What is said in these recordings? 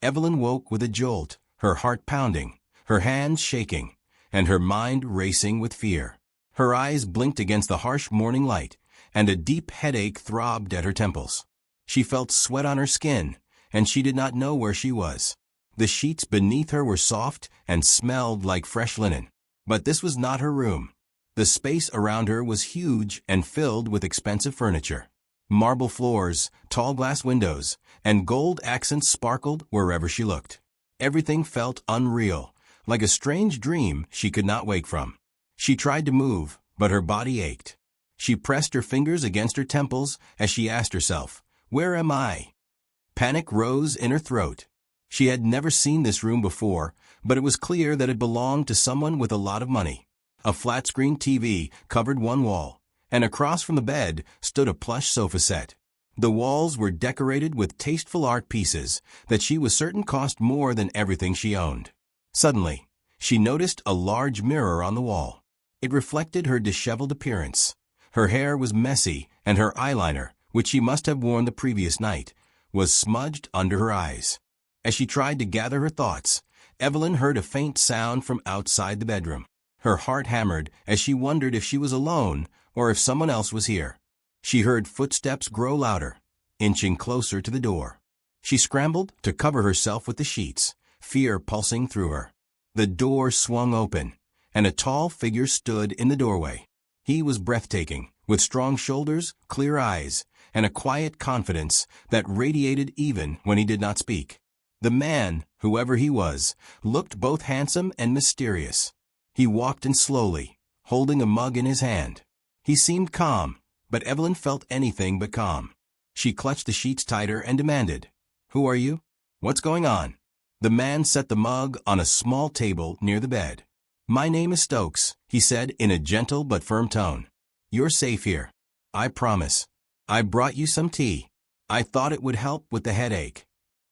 Evelyn woke with a jolt, her heart pounding, her hands shaking, and her mind racing with fear. Her eyes blinked against the harsh morning light, and a deep headache throbbed at her temples. She felt sweat on her skin, and she did not know where she was. The sheets beneath her were soft and smelled like fresh linen. But this was not her room. The space around her was huge and filled with expensive furniture. Marble floors, tall glass windows, and gold accents sparkled wherever she looked. Everything felt unreal, like a strange dream she could not wake from. She tried to move, but her body ached. She pressed her fingers against her temples as she asked herself, "Where am I?" Panic rose in her throat. She had never seen this room before, but it was clear that it belonged to someone with a lot of money. A flat-screen TV covered one wall, and across from the bed stood a plush sofa set. The walls were decorated with tasteful art pieces that she was certain cost more than everything she owned. Suddenly, she noticed a large mirror on the wall. It reflected her disheveled appearance. Her hair was messy, and her eyeliner, which she must have worn the previous night, was smudged under her eyes. As she tried to gather her thoughts, Evelyn heard a faint sound from outside the bedroom. Her heart hammered as she wondered if she was alone or if someone else was here. She heard footsteps grow louder, inching closer to the door. She scrambled to cover herself with the sheets, fear pulsing through her. The door swung open, and a tall figure stood in the doorway. He was breathtaking, with strong shoulders, clear eyes, and a quiet confidence that radiated even when he did not speak. The man, whoever he was, looked both handsome and mysterious. He walked in slowly, holding a mug in his hand. He seemed calm, but Evelyn felt anything but calm. She clutched the sheets tighter and demanded, "Who are you? What's going on?" The man set the mug on a small table near the bed. "My name is Stokes," he said in a gentle but firm tone. "You're safe here. I promise. I brought you some tea. I thought it would help with the headache."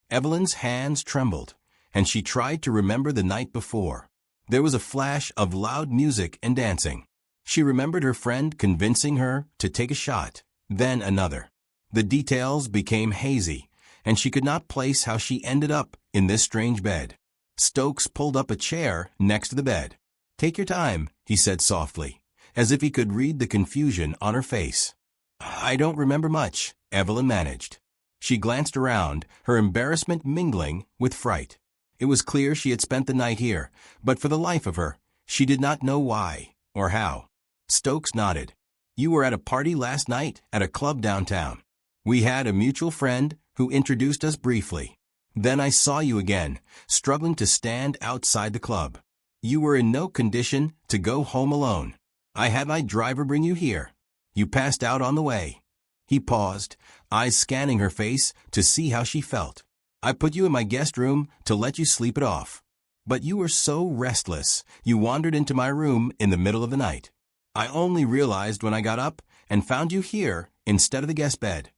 Evelyn's hands trembled, and she tried to remember the night before. There was a flash of loud music and dancing. She remembered her friend convincing her to take a shot, then another. The details became hazy, and she could not place how she ended up in this strange bed. Stokes pulled up a chair next to the bed. "Take your time," he said softly, as if he could read the confusion on her face. "I don't remember much," Evelyn managed. She glanced around, her embarrassment mingling with fright. It was clear she had spent the night here, but for the life of her, she did not know why or how. Stokes nodded. "You were at a party last night at a club downtown. We had a mutual friend who introduced us briefly. Then I saw you again, struggling to stand outside the club. You were in no condition to go home alone. I had my driver bring you here. You passed out on the way." He paused, eyes scanning her face to see how she felt. "I put you in my guest room to let you sleep it off. But you were so restless, you wandered into my room in the middle of the night. I only realized when I got up and found you here instead of the guest bed."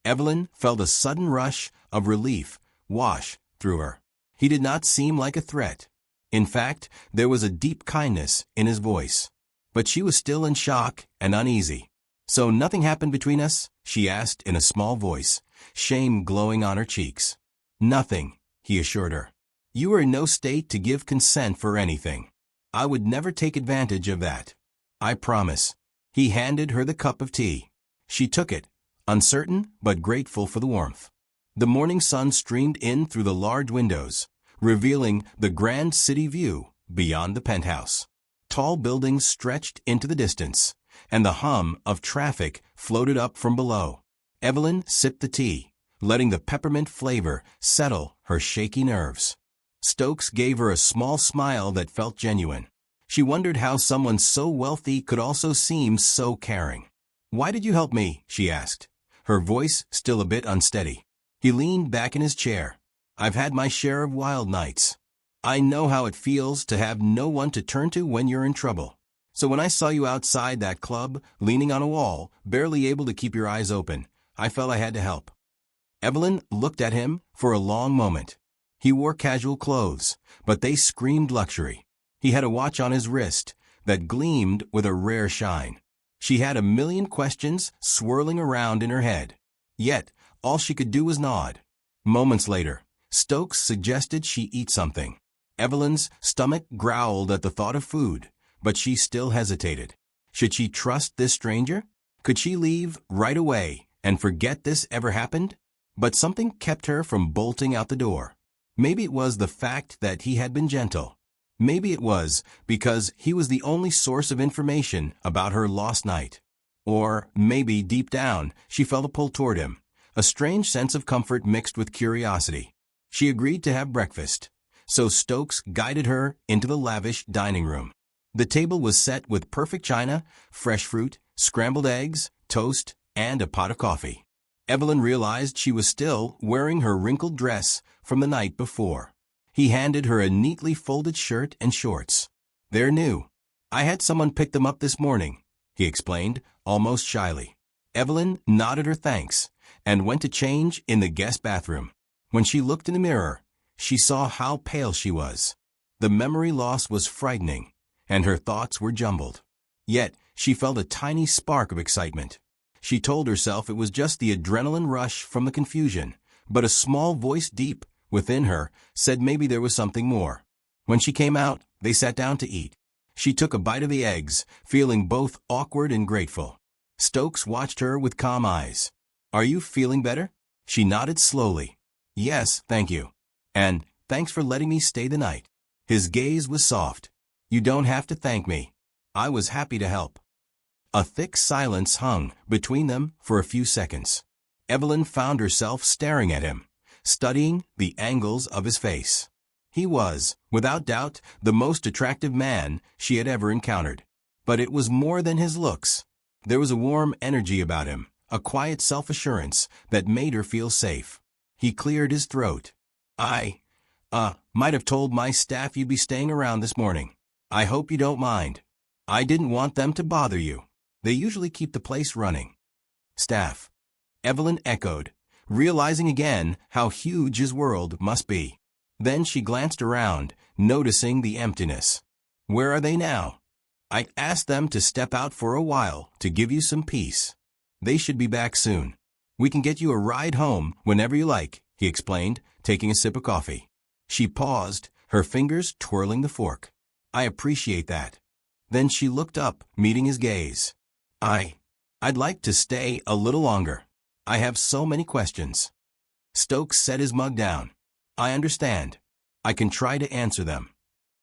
Evelyn felt a sudden rush of relief wash through her. He did not seem like a threat. In fact, there was a deep kindness in his voice. But she was still in shock and uneasy. "So nothing happened between us?" she asked in a small voice, shame glowing on her cheeks. "Nothing," he assured her. "You were in no state to give consent for anything. I would never take advantage of that. I promise." He handed her the cup of tea. She took it, uncertain but grateful for the warmth. The morning sun streamed in through the large windows, revealing the grand city view beyond the penthouse. Tall buildings stretched into the distance, and the hum of traffic floated up from below. Evelyn sipped the tea, letting the peppermint flavor settle her shaky nerves. Stokes gave her a small smile that felt genuine. She wondered how someone so wealthy could also seem so caring. "Why did you help me?" she asked, her voice still a bit unsteady. He leaned back in his chair. "I've had my share of wild nights. I know how it feels to have no one to turn to when you're in trouble. So when I saw you outside that club, leaning on a wall, barely able to keep your eyes open, I felt I had to help." Evelyn looked at him for a long moment. He wore casual clothes, but they screamed luxury. He had a watch on his wrist that gleamed with a rare shine. She had a million questions swirling around in her head. Yet, all she could do was nod. Moments later, Stokes suggested she eat something. Evelyn's stomach growled at the thought of food, but she still hesitated. Should she trust this stranger? Could she leave right away and forget this ever happened? But something kept her from bolting out the door. Maybe it was the fact that he had been gentle. Maybe it was because he was the only source of information about her lost night. Or maybe deep down she felt a pull toward him, a strange sense of comfort mixed with curiosity. She agreed to have breakfast, so Stokes guided her into the lavish dining room. The table was set with perfect china, fresh fruit, scrambled eggs, toast, and a pot of coffee. Evelyn realized she was still wearing her wrinkled dress from the night before. He handed her a neatly folded shirt and shorts. "They're new. I had someone pick them up this morning," he explained, almost shyly. Evelyn nodded her thanks and went to change in the guest bathroom. When she looked in the mirror, she saw how pale she was. The memory loss was frightening, and her thoughts were jumbled. Yet, she felt a tiny spark of excitement. She told herself it was just the adrenaline rush from the confusion, but a small voice deep within her said maybe there was something more. When she came out, they sat down to eat. She took a bite of the eggs, feeling both awkward and grateful. Stokes watched her with calm eyes. "Are you feeling better?" She nodded slowly. "Yes, thank you. And thanks for letting me stay the night." His gaze was soft. "You don't have to thank me. I was happy to help." A thick silence hung between them for a few seconds. Evelyn found herself staring at him, studying the angles of his face. He was, without doubt, the most attractive man she had ever encountered. But it was more than his looks. There was a warm energy about him, a quiet self-assurance that made her feel safe. He cleared his throat. "I might have told my staff you'd be staying around this morning. I hope you don't mind. I didn't want them to bother you. They usually keep the place running." "Staff," Evelyn echoed, realizing again how huge his world must be. Then she glanced around, noticing the emptiness. "Where are they now?" "I asked them to step out for a while to give you some peace. They should be back soon. We can get you a ride home whenever you like," he explained, taking a sip of coffee. She paused, her fingers twirling the fork. "I appreciate that." Then she looked up, meeting his gaze. I'd like to stay a little longer. I have so many questions." Stokes set his mug down. "I understand. I can try to answer them."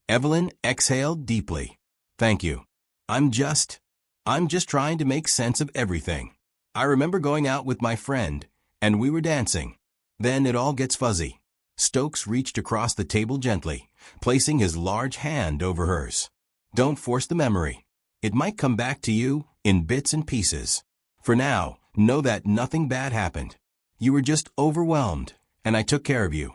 Evelyn exhaled deeply. "Thank you. I'm just trying to make sense of everything. I remember going out with my friend, and we were dancing. Then it all gets fuzzy." Stokes reached across the table gently, placing his large hand over hers. "Don't force the memory. It might come back to you in bits and pieces. For now, know that nothing bad happened. You were just overwhelmed, and I took care of you."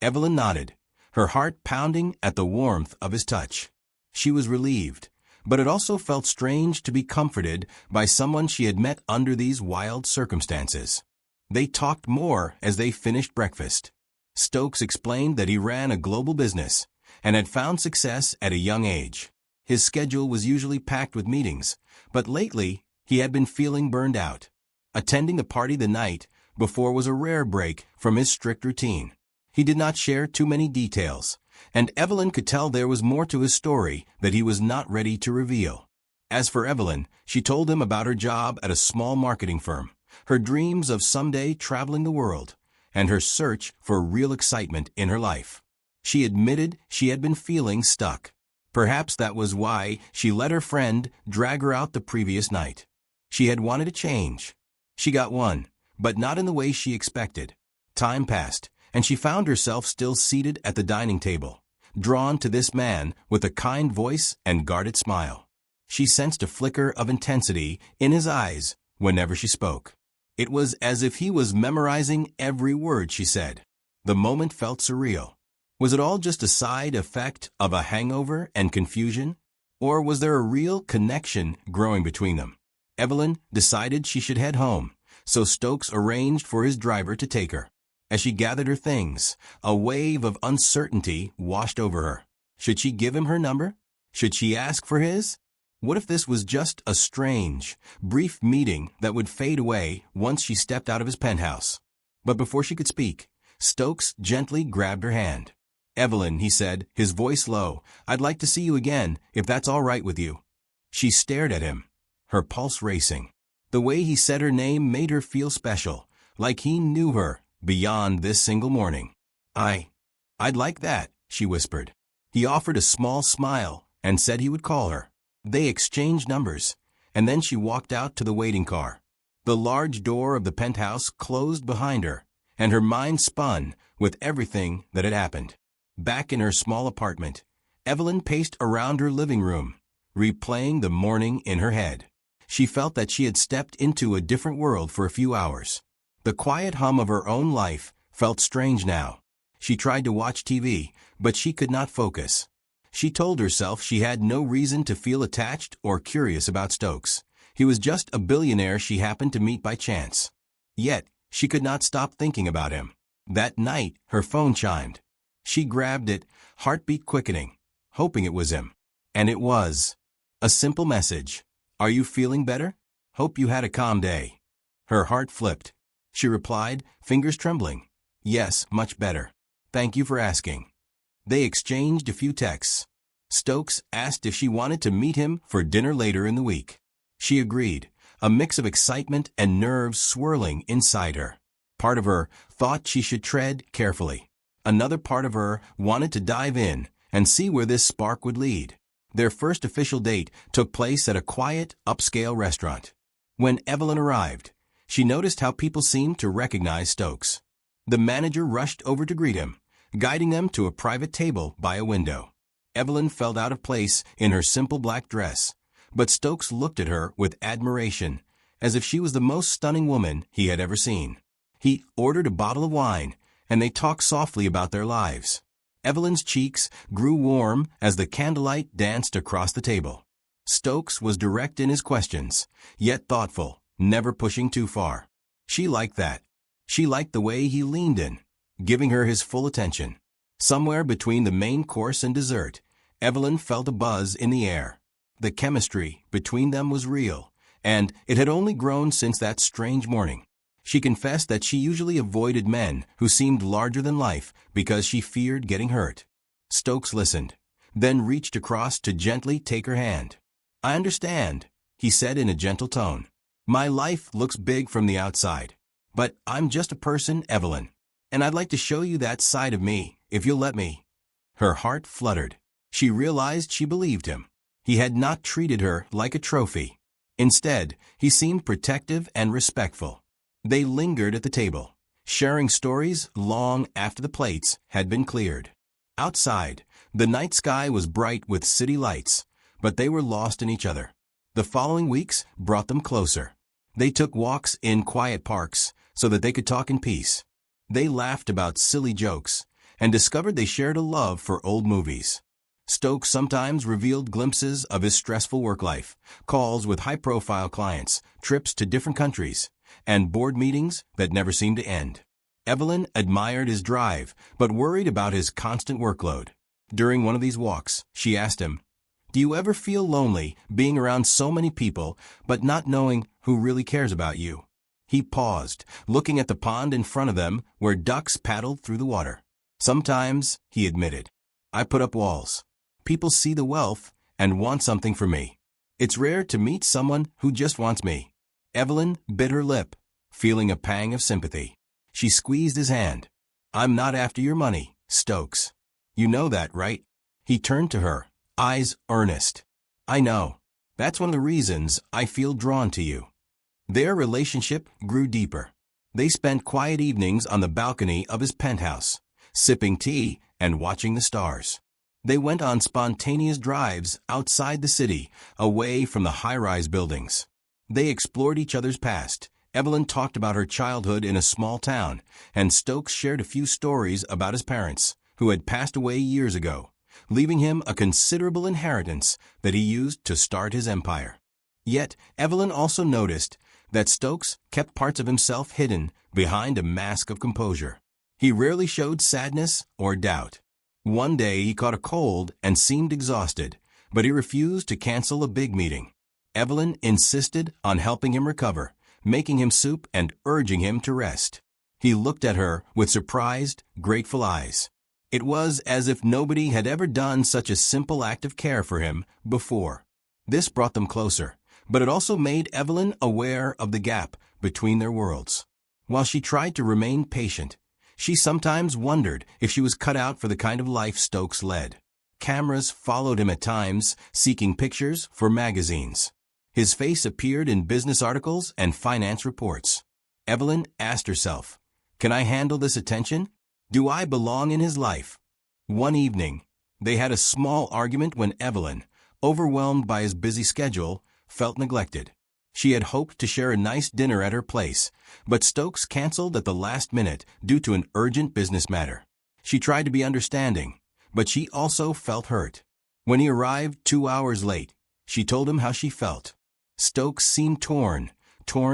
Evelyn nodded, her heart pounding at the warmth of his touch. She was relieved, but it also felt strange to be comforted by someone she had met under these wild circumstances. They talked more as they finished breakfast. Stokes explained that he ran a global business and had found success at a young age. His schedule was usually packed with meetings, but lately he had been feeling burned out. Attending the party the night before was a rare break from his strict routine. He did not share too many details, and Evelyn could tell there was more to his story that he was not ready to reveal. As for Evelyn, she told him about her job at a small marketing firm, her dreams of someday traveling the world, and her search for real excitement in her life. She admitted she had been feeling stuck. Perhaps that was why she let her friend drag her out the previous night. She had wanted a change. She got one, but not in the way she expected. Time passed, and she found herself still seated at the dining table, drawn to this man with a kind voice and guarded smile. She sensed a flicker of intensity in his eyes whenever she spoke. It was as if he was memorizing every word she said. The moment felt surreal. Was it all just a side effect of a hangover and confusion? Or was there a real connection growing between them? Evelyn decided she should head home, so Stokes arranged for his driver to take her. As she gathered her things, a wave of uncertainty washed over her. Should she give him her number? Should she ask for his? What if this was just a strange, brief meeting that would fade away once she stepped out of his penthouse? But before she could speak, Stokes gently grabbed her hand. "Evelyn," he said, his voice low, "I'd like to see you again, if that's all right with you." She stared at him, her pulse racing. The way he said her name made her feel special, like he knew her beyond this single morning. I'd like that," she whispered. He offered a small smile and said he would call her. They exchanged numbers, and then she walked out to the waiting car. The large door of the penthouse closed behind her, and her mind spun with everything that had happened. Back in her small apartment, Evelyn paced around her living room, replaying the morning in her head. She felt that she had stepped into a different world for a few hours. The quiet hum of her own life felt strange now. She tried to watch TV, but she could not focus. She told herself she had no reason to feel attached or curious about Stokes. He was just a billionaire she happened to meet by chance. Yet, she could not stop thinking about him. That night, her phone chimed. She grabbed it, heartbeat quickening, hoping it was him. And it was. A simple message. "Are you feeling better? Hope you had a calm day." Her heart flipped. She replied, fingers trembling. "Yes, much better. Thank you for asking." They exchanged a few texts. Stokes asked if she wanted to meet him for dinner later in the week. She agreed, a mix of excitement and nerves swirling inside her. Part of her thought she should tread carefully. Another part of her wanted to dive in and see where this spark would lead. Their first official date took place at a quiet, upscale restaurant. When Evelyn arrived, she noticed how people seemed to recognize Stokes. The manager rushed over to greet him, guiding them to a private table by a window. Evelyn felt out of place in her simple black dress, but Stokes looked at her with admiration, as if she was the most stunning woman he had ever seen. He ordered a bottle of wine, and they talked softly about their lives. Evelyn's cheeks grew warm as the candlelight danced across the table. Stokes was direct in his questions, yet thoughtful, never pushing too far. She liked that. She liked the way he leaned in, giving her his full attention. Somewhere between the main course and dessert, Evelyn felt a buzz in the air. The chemistry between them was real, and it had only grown since that strange morning. She confessed that she usually avoided men who seemed larger than life because she feared getting hurt. Stokes listened, then reached across to gently take her hand. "I understand," he said in a gentle tone. "My life looks big from the outside, but I'm just a person, Evelyn, and I'd like to show you that side of me, if you'll let me." Her heart fluttered. She realized she believed him. He had not treated her like a trophy. Instead, he seemed protective and respectful. They lingered at the table, sharing stories long after the plates had been cleared. Outside, the night sky was bright with city lights, but they were lost in each other. The following weeks brought them closer. They took walks in quiet parks so that they could talk in peace. They laughed about silly jokes and discovered they shared a love for old movies. Stokes sometimes revealed glimpses of his stressful work life, calls with high-profile clients, trips to different countries, and board meetings that never seemed to end. Evelyn admired his drive, but worried about his constant workload. During one of these walks, she asked him, "Do you ever feel lonely being around so many people, but not knowing who really cares about you?" He paused, looking at the pond in front of them where ducks paddled through the water. "Sometimes," he admitted, "I put up walls. People see the wealth and want something from me. It's rare to meet someone who just wants me." Evelyn bit her lip, feeling a pang of sympathy. She squeezed his hand. "I'm not after your money, Stokes. You know that, right?" He turned to her, eyes earnest. "I know. That's one of the reasons I feel drawn to you." Their relationship grew deeper. They spent quiet evenings on the balcony of his penthouse, sipping tea and watching the stars. They went on spontaneous drives outside the city, away from the high-rise buildings. They explored each other's past. Evelyn talked about her childhood in a small town, and Stokes shared a few stories about his parents, who had passed away years ago, leaving him a considerable inheritance that he used to start his empire. Yet, Evelyn also noticed that Stokes kept parts of himself hidden behind a mask of composure. He rarely showed sadness or doubt. One day he caught a cold and seemed exhausted, but he refused to cancel a big meeting. Evelyn insisted on helping him recover, making him soup and urging him to rest. He looked at her with surprised, grateful eyes. It was as if nobody had ever done such a simple act of care for him before. This brought them closer, but it also made Evelyn aware of the gap between their worlds. While she tried to remain patient, she sometimes wondered if she was cut out for the kind of life Stokes led. Cameras followed him at times, seeking pictures for magazines. His face appeared in business articles and finance reports. Evelyn asked herself, "Can I handle this attention? Do I belong in his life?" One evening, they had a small argument when Evelyn, overwhelmed by his busy schedule, felt neglected. She had hoped to share a nice dinner at her place, but Stokes canceled at the last minute due to an urgent business matter. She tried to be understanding, but she also felt hurt. When he arrived 2 hours late, she told him how she felt. Stokes seemed torn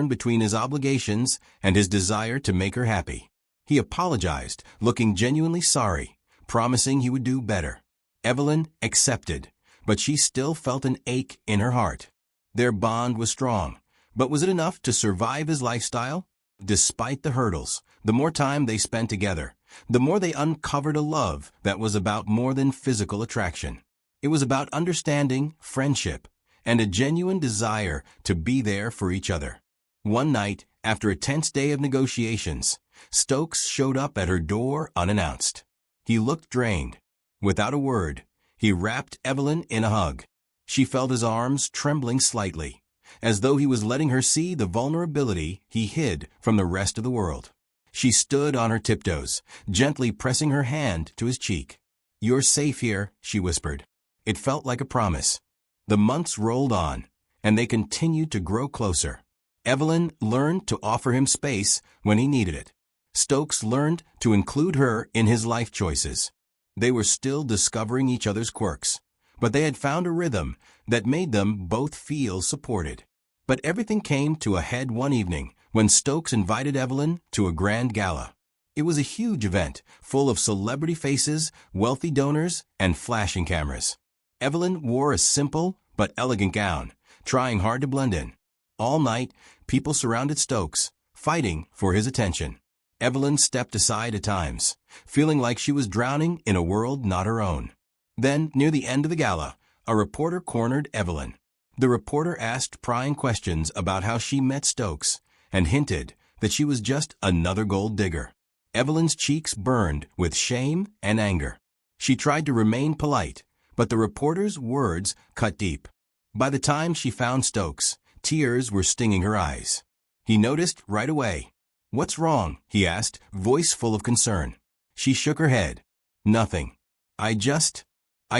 between his obligations and his desire to make her happy. He apologized, looking genuinely sorry, promising he would do better. Evelyn accepted, but she still felt an ache in her heart. Their bond was strong, but was it enough to survive his lifestyle? Despite the hurdles, the more time they spent together, the more they uncovered a love that was about more than physical attraction. It was about understanding, friendship, and a genuine desire to be there for each other. One night, after a tense day of negotiations, Stokes showed up at her door unannounced. He looked drained. Without a word, he wrapped Evelyn in a hug. She felt his arms trembling slightly, as though he was letting her see the vulnerability he hid from the rest of the world. She stood on her tiptoes, gently pressing her hand to his cheek. "You're safe here," she whispered. It felt like a promise. The months rolled on, and they continued to grow closer. Evelyn learned to offer him space when he needed it. Stokes learned to include her in his life choices. They were still discovering each other's quirks, but they had found a rhythm that made them both feel supported. But everything came to a head one evening when Stokes invited Evelyn to a grand gala. It was a huge event, full of celebrity faces, wealthy donors, and flashing cameras. Evelyn wore a simple but elegant gown, trying hard to blend in. All night, people surrounded Stokes, fighting for his attention. Evelyn stepped aside at times, feeling like she was drowning in a world not her own. Then, near the end of the gala, a reporter cornered Evelyn. The reporter asked prying questions about how she met Stokes and hinted that she was just another gold digger. Evelyn's cheeks burned with shame and anger. She tried to remain polite, but the reporter's words cut deep. By the time she found Stokes, tears were stinging her eyes. He noticed right away. "What's wrong?" he asked, voice full of concern. She shook her head. "Nothing. I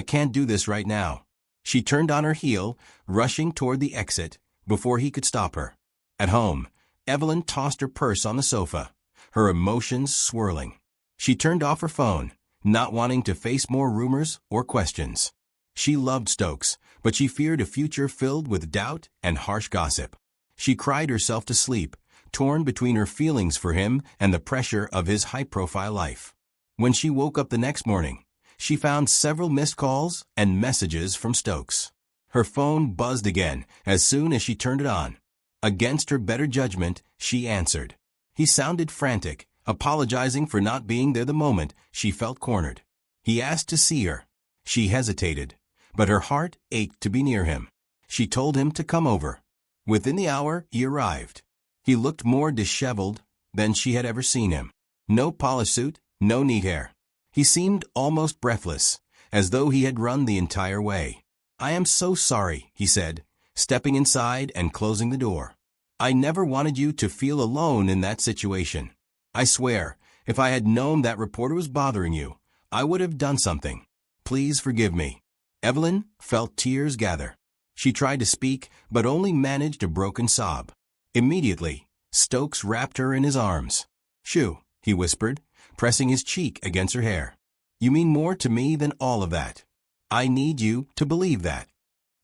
can't do this right now." She turned on her heel, rushing toward the exit before he could stop her. At home, Evelyn tossed her purse on the sofa, her emotions swirling. She turned off her phone, not wanting to face more rumors or questions. She loved Stokes, but she feared a future filled with doubt and harsh gossip. She cried herself to sleep, torn between her feelings for him and the pressure of his high-profile life. When she woke up the next morning, she found several missed calls and messages from Stokes. Her phone buzzed again as soon as she turned it on. Against her better judgment, she answered. He sounded frantic, apologizing for not being there the moment she felt cornered. He asked to see her. She hesitated, but her heart ached to be near him. She told him to come over. Within the hour, he arrived. He looked more disheveled than she had ever seen him. No polished suit, no neat hair. He seemed almost breathless, as though he had run the entire way. "I am so sorry," he said, stepping inside and closing the door. "I never wanted you to feel alone in that situation. I swear, if I had known that reporter was bothering you, I would have done something. Please forgive me." Evelyn felt tears gather. She tried to speak, but only managed a broken sob. Immediately, Stokes wrapped her in his arms. "Shoo," he whispered, pressing his cheek against her hair. "You mean more to me than all of that. I need you to believe that."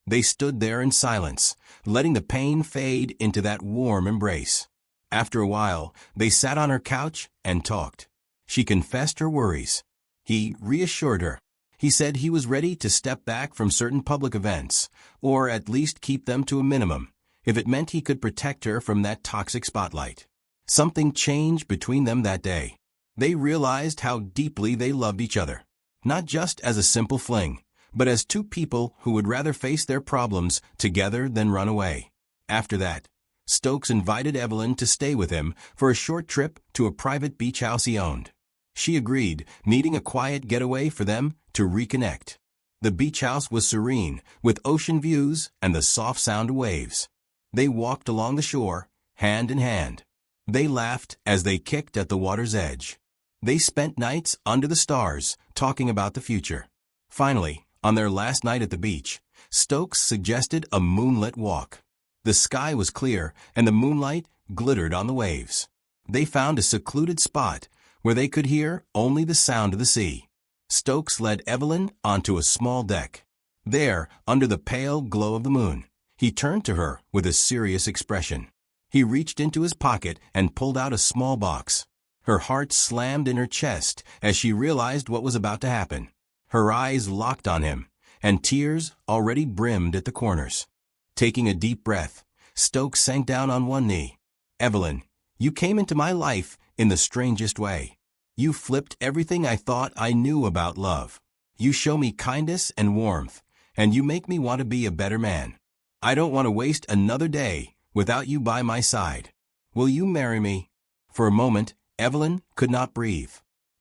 They stood there in silence, letting the pain fade into that warm embrace. After a while, they sat on her couch and talked. She confessed her worries. He reassured her. He said he was ready to step back from certain public events, or at least keep them to a minimum, if it meant he could protect her from that toxic spotlight. Something changed between them that day. They realized how deeply they loved each other, not just as a simple fling, but as two people who would rather face their problems together than run away. After that, Stokes invited Evelyn to stay with him for a short trip to a private beach house he owned. She agreed, needing a quiet getaway for them to reconnect. The beach house was serene, with ocean views and the soft sound of waves. They walked along the shore, hand in hand. They laughed as they kicked at the water's edge. They spent nights under the stars, talking about the future. Finally, on their last night at the beach, Stokes suggested a moonlit walk. The sky was clear, and the moonlight glittered on the waves. They found a secluded spot where they could hear only the sound of the sea. Stokes led Evelyn onto a small deck. There, under the pale glow of the moon, he turned to her with a serious expression. He reached into his pocket and pulled out a small box. Her heart slammed in her chest as she realized what was about to happen. Her eyes locked on him, and tears already brimmed at the corners. Taking a deep breath, Stokes sank down on one knee. "Evelyn, you came into my life in the strangest way. You flipped everything I thought I knew about love. You show me kindness and warmth, and you make me want to be a better man. I don't want to waste another day without you by my side. Will you marry me?" For a moment, Evelyn could not breathe.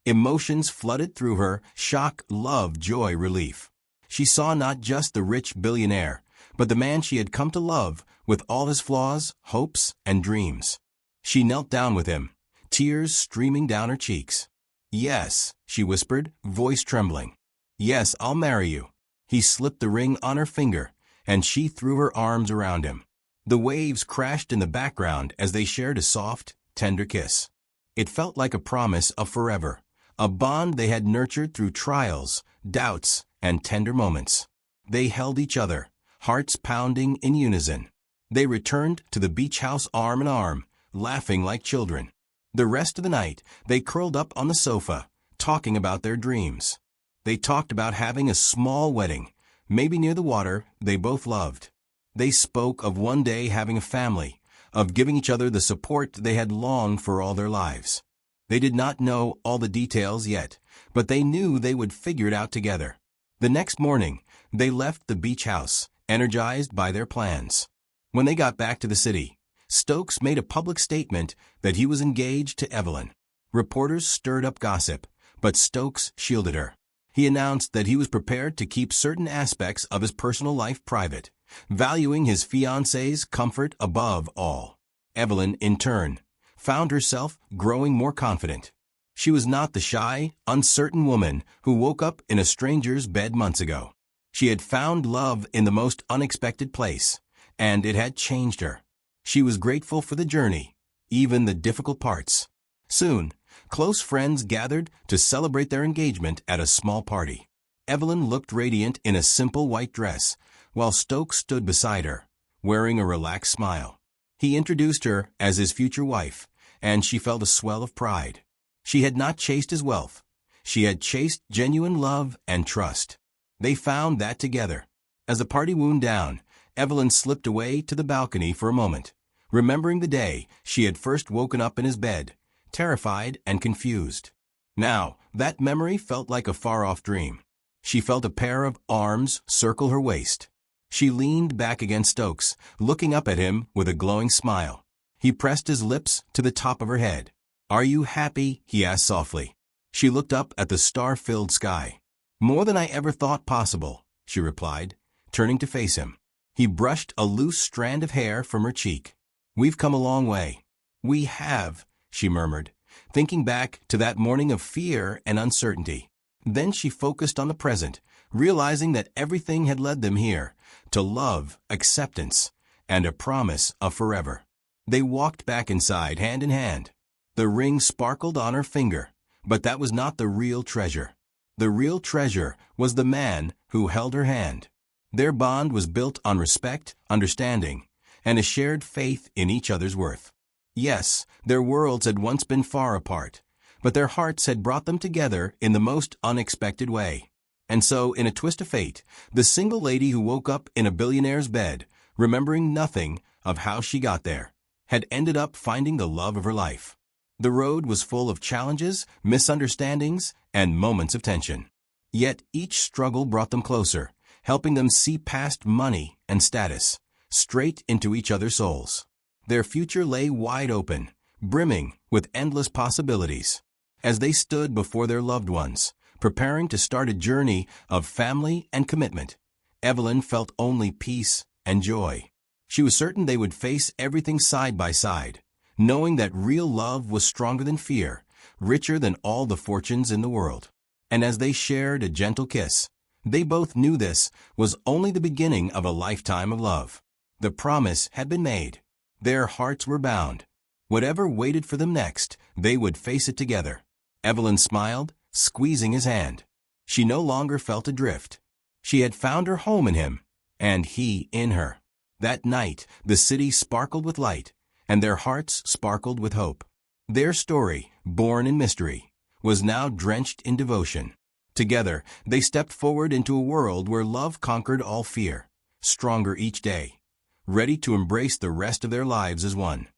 Emotions flooded through her: shock, love, joy, relief. She saw not just the rich billionaire, but the man she had come to love with all his flaws, hopes, and dreams. She knelt down with him, tears streaming down her cheeks. "Yes," she whispered, voice trembling. "Yes, I'll marry you." He slipped the ring on her finger, and she threw her arms around him. The waves crashed in the background as they shared a soft, tender kiss. It felt like a promise of forever, a bond they had nurtured through trials, doubts, and tender moments. They held each other, hearts pounding in unison. They returned to the beach house arm in arm, laughing like children. The rest of the night, they curled up on the sofa, talking about their dreams. They talked about having a small wedding, maybe near the water they both loved. They spoke of one day having a family, of giving each other the support they had longed for all their lives. They did not know all the details yet, but they knew they would figure it out together. The next morning, they left the beach house, energized by their plans. When they got back to the city, Stokes made a public statement that he was engaged to Evelyn. Reporters stirred up gossip, but Stokes shielded her. He announced that he was prepared to keep certain aspects of his personal life private, valuing his fiancée's comfort above all. Evelyn, in turn, found herself growing more confident. She was not the shy, uncertain woman who woke up in a stranger's bed months ago. She had found love in the most unexpected place, and it had changed her. She was grateful for the journey, even the difficult parts. Soon, close friends gathered to celebrate their engagement at a small party. Evelyn looked radiant in a simple white dress, while Stokes stood beside her, wearing a relaxed smile. He introduced her as his future wife, and she felt a swell of pride. She had not chased his wealth. She had chased genuine love and trust. They found that together. As the party wound down, Evelyn slipped away to the balcony for a moment, remembering the day she had first woken up in his bed, terrified and confused. Now, that memory felt like a far-off dream. She felt a pair of arms circle her waist. She leaned back against Stokes, looking up at him with a glowing smile. He pressed his lips to the top of her head. "Are you happy?" he asked softly. She looked up at the star-filled sky. "More than I ever thought possible," she replied, turning to face him. He brushed a loose strand of hair from her cheek. "We've come a long way." "We have," she murmured, thinking back to that morning of fear and uncertainty. Then she focused on the present, realizing that everything had led them here, to love, acceptance, and a promise of forever. They walked back inside, hand in hand. The ring sparkled on her finger, but that was not the real treasure. The real treasure was the man who held her hand. Their bond was built on respect, understanding, and a shared faith in each other's worth. Yes, their worlds had once been far apart, but their hearts had brought them together in the most unexpected way. And so, in a twist of fate, the single lady who woke up in a billionaire's bed, remembering nothing of how she got there, had ended up finding the love of her life. The road was full of challenges, misunderstandings, and moments of tension. Yet each struggle brought them closer, helping them see past money and status, straight into each other's souls. Their future lay wide open, brimming with endless possibilities. As they stood before their loved ones, preparing to start a journey of family and commitment, Evelyn felt only peace and joy. She was certain they would face everything side by side, knowing that real love was stronger than fear, richer than all the fortunes in the world. And as they shared a gentle kiss, they both knew this was only the beginning of a lifetime of love. The promise had been made. Their hearts were bound. Whatever waited for them next, they would face it together. Evelyn smiled, squeezing his hand. She no longer felt adrift. She had found her home in him, and he in her. That night, the city sparkled with light, and their hearts sparkled with hope. Their story, born in mystery, was now drenched in devotion. Together, they stepped forward into a world where love conquered all fear, stronger each day, ready to embrace the rest of their lives as one.